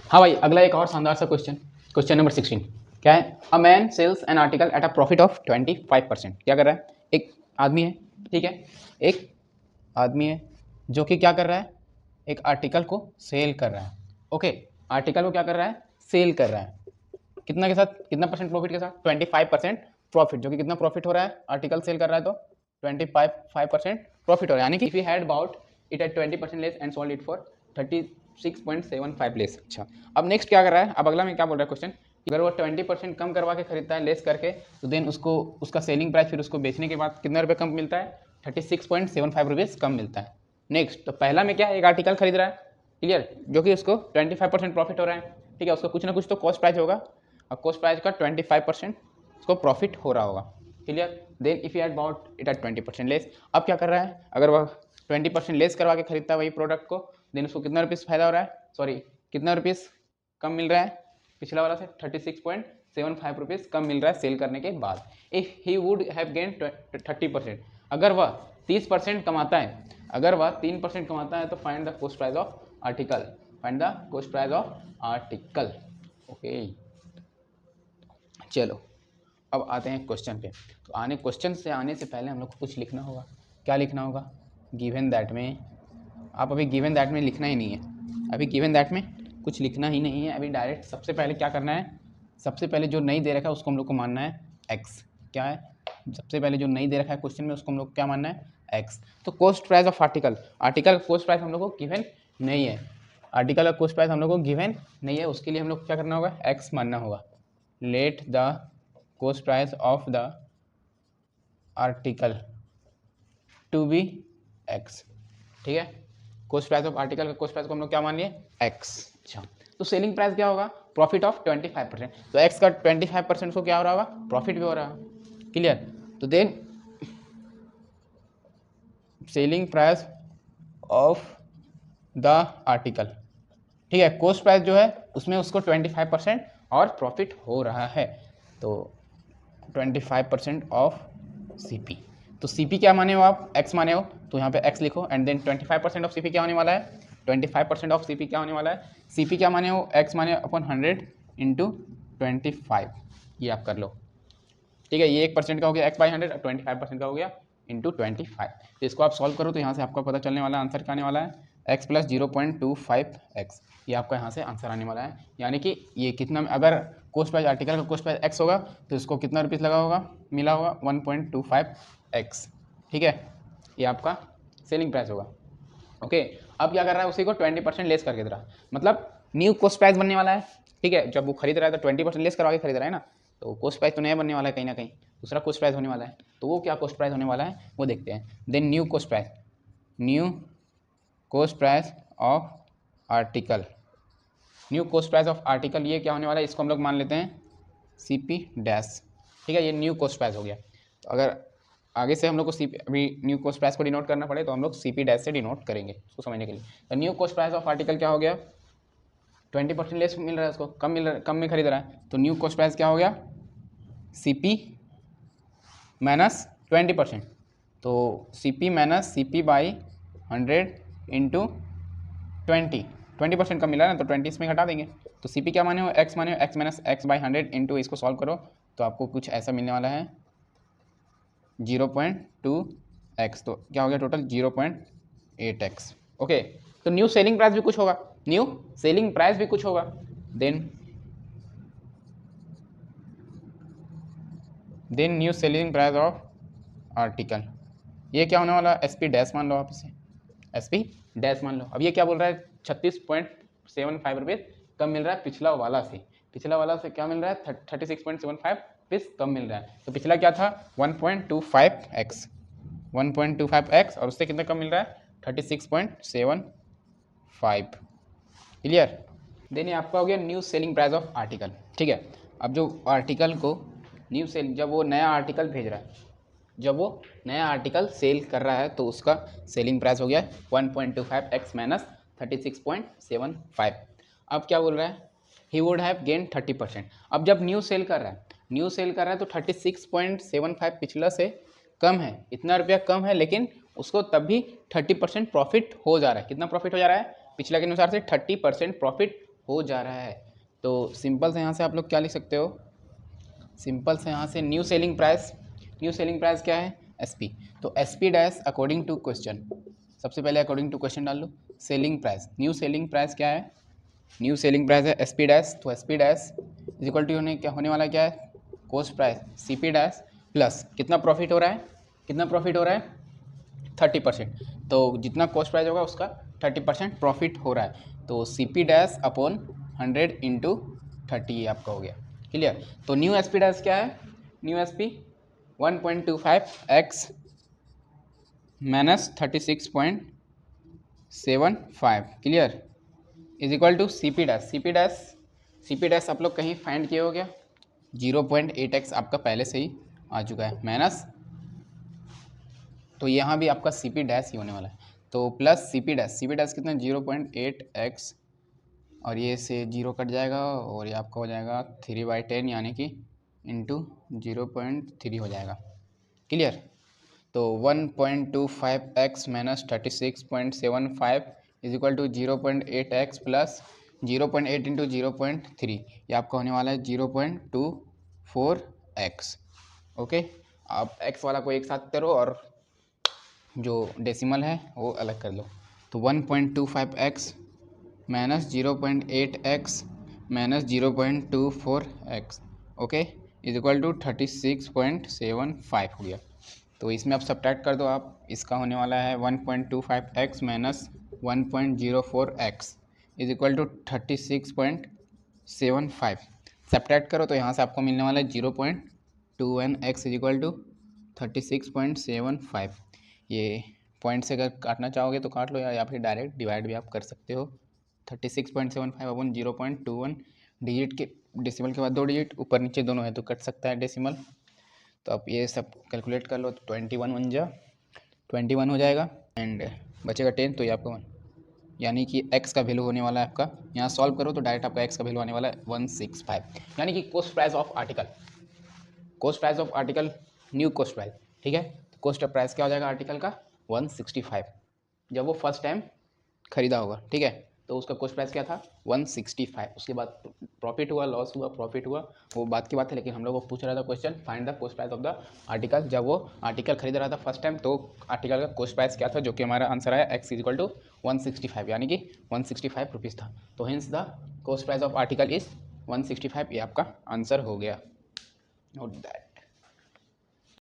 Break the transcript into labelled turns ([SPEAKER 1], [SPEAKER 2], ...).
[SPEAKER 1] हाँ भाई, अगला एक और शानदार सा क्वेश्चन, क्वेश्चन नंबर 16 क्या है? A man sells an article at a profit of 25%। क्या कर रहा है? एक आदमी है, ठीक है, एक आदमी है जो कि क्या कर रहा है? एक आर्टिकल को सेल कर रहा है। ओके, आर्टिकल को क्या कर रहा है? सेल कर रहा है। कितना के साथ? कितना परसेंट प्रॉफिट के साथ? 25% प्रॉफिट। जो कि कितना प्रॉफिट हो रहा है? आर्टिकल सेल कर रहा है तो 25% प्रॉफिट हो रहा है। यानी कि if you had bought it at 20% less and sold it for 36.75 less. अच्छा, अब नेक्स्ट क्या कर रहा है? अब अगला में क्या बोल रहा है क्वेश्चन? अगर वो 20% कम करवा के खरीदता है लेस करके, तो देन उसको उसका सेलिंग प्राइस फिर उसको बेचने के बाद कितना रुपये कम मिलता है? 36.75 रुपीज़ कम मिलता है। नेक्स्ट, तो पहला में क्या है? एक आर्टिकल खरीद रहा है, क्लियर, जो कि उसको 25% प्रॉफिट हो रहा है, ठीक है, उसको कुछ ना कुछ तो कॉस्ट प्राइस होगा, और कॉस्ट प्राइस का 25% उसको प्रॉफिट हो रहा होगा, clear. Then if you had bought it at 20% less, अब क्या कर रहा है? अगर वह 20% लेस करवा के खरीदता है वही प्रोडक्ट को, देन उसको कितना रुपीज़ फायदा हो रहा है? सॉरी, कितना रुपीज़ कम मिल रहा है पिछला वाला से? 36.75 रुपीज़ कम मिल रहा है सेल करने के बाद। If he would have gain 30%, अगर वह 30% कमाता है, अगर वह 3% कमाता है, तो find the cost price of article, find the cost price of article. Okay, चलो अब आते हैं क्वेश्चन पे। तो क्वेश्चन से आने से पहले हम लोग को कुछ लिखना होगा। क्या लिखना होगा? गिवन दैट में। आप अभी गिवन दैट में लिखना ही नहीं है, अभी गिवन दैट में कुछ लिखना ही नहीं है। अभी डायरेक्ट सबसे पहले क्या करना है? सबसे पहले जो नहीं दे रखा है उसको हम लोग को मानना है एक्स। क्या है? सबसे पहले जो नहीं दे रखा है क्वेश्चन में उसको हम लोग क्या मानना है? एक्स। तो cost price of article, article cost price हम लोग को गिवन नहीं है, आर्टिकल का कॉस्ट प्राइस हम लोग को गिवन नहीं है, उसके लिए हम लोग क्या करना होगा? एक्स मानना होगा। Let the cost price of the article to be x, ठीक है। कॉस्ट प्राइस ऑफ आर्टिकल का कॉस्ट प्राइस को हम लोग क्या मान लिए? एक्स। अच्छा, तो सेलिंग प्राइस क्या होगा? Profit of 25%। तो एक्स का 25% को क्या हो रहा होगा? प्रॉफिट भी हो रहा है, क्लियर। तो then selling price of the article, ठीक है, कॉस्ट प्राइस जो है उसमें उसको 25% और प्रॉफिट हो रहा है, तो 25% ऑफ CP। तो CP क्या माने हो आप? x माने हो, तो यहाँ पे x लिखो एंड देन 25% ऑफ CP क्या होने वाला है? 25% ऑफ CP क्या होने वाला है? CP क्या माने हो? x माने अपन 100 इंटू 25, ये आप कर लो, ठीक है। ये 1% का हो गया x बाई 100, 25% का हो गया इंटू 25। तो इसको आप सॉल्व करो तो यहाँ से आपको पता चलने वाला आंसर क्या आने वाला है? x प्लस 0.25x, ये आपका यहाँ से आंसर आने वाला है। यानी कि ये कितना, अगर कॉस्ट प्राइस आर्टिकल का कॉस्ट प्राइस x होगा तो इसको कितना रुपीज़ लगा होगा, मिला होगा? 1.25x, ठीक है, ये आपका सेलिंग प्राइस होगा। ओके, अब क्या कर रहा है? उसी को 20% लेस करके दे रहा है, मतलब न्यू कॉस्ट प्राइस बनने वाला है, ठीक है। जब वो खरीद रहा है तो 20% लेस करवा के खरीद रहा है ना, तो कॉस्ट प्राइस तो नया बनने वाला है, कहीं ना कहीं दूसरा कॉस्ट प्राइस होने वाला है। तो वो क्या कॉस्ट प्राइस होने वाला है वो देखते हैं। Then new cost price, new cost price of article, new cost price of article, ये क्या होने वाला है? इसको हम लोग मान लेते हैं CP डैश, ठीक है, ये न्यू कॉस्ट प्राइस हो गया। तो अगर आगे से हम लोग को CP, अभी न्यू कॉस्ट प्राइस को डिनोट करना पड़े तो हम लोग CP डैश से डिनोट करेंगे उसको समझने के लिए। तो new cost price of article क्या हो गया? 20% लेस मिल रहा है उसको, कम मिल रहा, कम में खरीद रहा है, तो न्यू कॉस्ट प्राइस क्या हो गया? CP माइनस 20%, तो CP minus CP by 100 into 20% कम मिला है ना, तो 20 इसमें घटा देंगे। तो CP क्या माने हो? x माने हो, x minus x by 100 into, इसको सॉल्व करो तो आपको कुछ ऐसा मिलने वाला है 0.2x, तो क्या हो गया टोटल? 0.8x। ओके, तो न्यू सेलिंग प्राइस भी कुछ होगा, न्यू सेलिंग प्राइस भी कुछ होगा। Then new selling price of article, ये क्या होने वाला? SP डैश मान लो आप इसे, SP डैश मान लो। अब ये क्या बोल रहा है? 36.75 रुपये कम मिल रहा है पिछला वाला से, पिछला वाला से क्या मिल रहा है? 36.75 रुपीज़ कम मिल रहा है। तो पिछला क्या था? 1.25x, 1.25x, और उससे कितना कम मिल रहा है? 36.75, क्लियर। देन ये आपका हो गया new selling price of article, ठीक है। अब जो आर्टिकल को न्यू सेल, जब वो नया आर्टिकल भेज रहा है, जब वो नया आर्टिकल सेल कर रहा है तो उसका सेलिंग प्राइस हो गया 1.25x माइनस 36.75। अब क्या बोल रहा है? He would have gain 30%। अब जब न्यू सेल कर रहा है, न्यू सेल कर रहा है तो 36.75 पिछला से कम है, इतना रुपया कम है, लेकिन उसको तब भी 30% प्रॉफिट हो जा रहा है। कितना प्रॉफिट हो जा रहा है? पिछला के अनुसार से 30% प्रॉफिट हो जा रहा है। तो सिंपल से यहाँ से आप लोग क्या लिख सकते हो, सिंपल से यहाँ से न्यू सेलिंग प्राइस क्या है, SP। तो SP dash according to question, सबसे पहले अकॉर्डिंग टू क्वेश्चन डाल लो, selling price, new selling price क्या है, न्यू सेलिंग प्राइस है SP डैश। तो SP dash is equal to होने वाला क्या है, cost price CP dash plus कितना प्रॉफिट हो रहा है, 30%। तो जितना कॉस्ट प्राइस होगा उसका 30% प्रॉफिट हो रहा है, तो CP डैश अपॉन 100 इंटू 30 आपका हो गया, क्लियर। तो न्यू SP डैश क्या है, new SP 1.25x minus 36.75, clear, is equal to CP dash आप लोग कहीं फाइंड किए हो क्या, 0.8x आपका पहले से ही आ चुका है, माइनस, तो यहाँ भी आपका CP डैश ही होने वाला है, तो प्लस CP डैश कितना 0.8x, और ये से 0 कट जाएगा और ये आपका हो जाएगा 3/10 यानी कि इंटू 0.3 हो जाएगा, क्लियर। तो 1.25x minus 36.75 is equal to 0.8x plus 0.8 into 0.3, ये आपका होने वाला है 0.24x। ओके, आप x वाला को एक साथ करो और जो डेसिमल है वो अलग कर लो। तो 1.25x minus 0.8x minus 0.24x, okay, is equal to 36.75 हो गया। तो इसमें आप सब्ट्रैक्ट कर दो आप, इसका होने वाला है 1.25x minus 1.04x is equal to 36.75, subtract करो तो यहाँ से आपको मिलने वाला है 0.21x इज इक्वल टू 36.75। ये पॉइंट से अगर काटना चाहोगे तो काट लो, या फिर डायरेक्ट डिवाइड भी आप कर सकते हो। 36.75 अपन 0.21 डिजिट के, डेसिमल के बाद 2 डिजिट ऊपर नीचे दोनों है तो कट सकता है डेसिमल। तो आप ये सब कैलकुलेट कर लो, तो 21 हो जाएगा एंड बचेगा 10, तो ये आपका 1 यानी कि x का वैल्यू होने वाला है आपका, यहाँ सॉल्व करो तो डायरेक्ट आपका x का वैल्यू आने वाला है 165, यानी कि cost price of article new cost price, ठीक है। तो कॉस्ट प्राइस क्या हो जाएगा आर्टिकल का 165, जब वो फर्स्ट टाइम खरीदा होगा, ठीक है, तो उसका कॉस्ट प्राइस क्या था 165। उसके बाद प्रॉफिट हुआ, लॉस हुआ, प्रॉफिट हुआ, वो बात की बात है, लेकिन हम लोग को पूछ रहा था question find the cost price of the article. जब वो आर्टिकल खरीद रहा था फर्स्ट टाइम तो आर्टिकल का कॉस्ट प्राइस क्या था, जो कि हमारा आंसर आया x इज इक्वल टू 165, यानी कि 165 रुपीज़ था। तो hints the cost price of article is 165, ये आपका आंसर हो गया, नोट दैट।